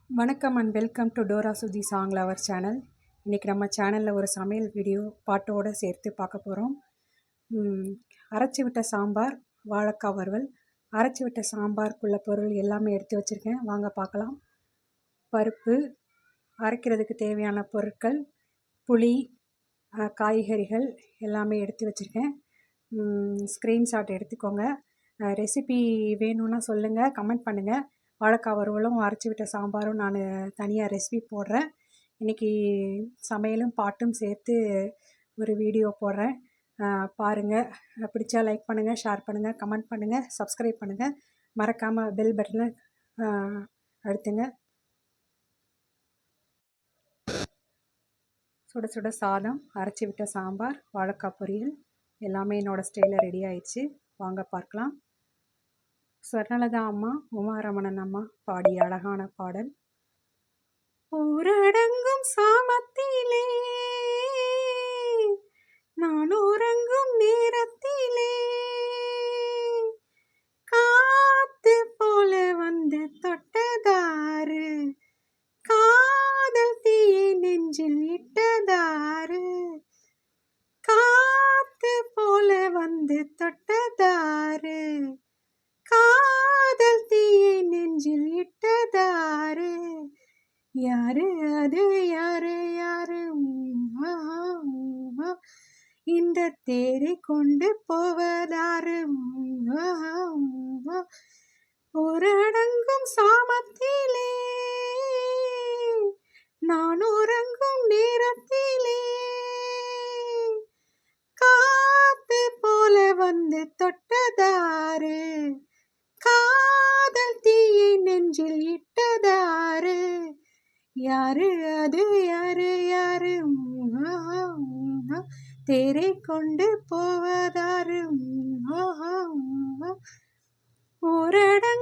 வணக்கம் and welcome to Dora சுதி song lower channel. இன்றைக்கி நம்ம சேனலில் ஒரு சமையல் வீடியோ பாட்டோடு சேர்த்து பார்க்க போகிறோம். அரைச்சி விட்ட சாம்பார், வாழைக்காய் வறுவல். அரைச்சி விட்ட சாம்பாருக்குள்ள பொருள் எல்லாமே எடுத்து வச்சுருக்கேன், வாங்க பார்க்கலாம். பருப்பு, அரைக்கிறதுக்கு தேவையான பொருட்கள், புளி, காய்கறிகள் எல்லாமே எடுத்து வச்சுருக்கேன். ஸ்க்ரீன்ஷாட் எடுத்துக்கோங்க. ரெசிபி வேணும்னா சொல்லுங்கள், கமெண்ட் பண்ணுங்கள். வாழைக்காய் வறுவலும் அரைச்சி விட்ட சாம்பாரும் நான் தனியாக ரெசிபி போடுறேன். இன்றைக்கி சமையலும் பாட்டும் சேர்த்து ஒரு வீடியோ போடுறேன், பாருங்கள். பிடிச்சா லைக் பண்ணுங்கள், ஷேர் பண்ணுங்கள், கமெண்ட் பண்ணுங்கள், சப்ஸ்கிரைப் பண்ணுங்கள். மறக்காமல் பெல் பட்டனை அழுத்துங்க. சுட சுட சாதம், அரைச்சி விட்ட சாம்பார், வாழைக்காய் பொரியல் எல்லாமே என்னோடய ஸ்டைலில் ரெடி ஆயிடுச்சு, வாங்க பார்க்கலாம். ஸ்வர்ணலதா அம்மா, உமாரமணன் அம்மா பாடிய அழகான பாடல். ஊரடங்கும் சாமத்திலே, நான் உறங்கும் நேரத்திலே, காத்து போல வந்து தொட்டதாரு, காதல் தீயை நெஞ்சில் இட்டதாரு, காத்து போல வந்து தொட்டதாரு, காதல் தீயை நெஞ்சில் இட்டதாரு, யாரு அது, யாரு யாரு, இந்த தேரை கொண்டு போவதாரு, ஊரடங்கும் சாமத்திலே, நான் உறங்கும் நேரத்திலே, காத்து போல வந்து தொட்டதாரு, காதல் தீயை நெஞ்சில் இட்டதாரு, யாரு அது, யாரு யாரு, தேரை கொண்டு போவதாரு, ஊரடங்கும்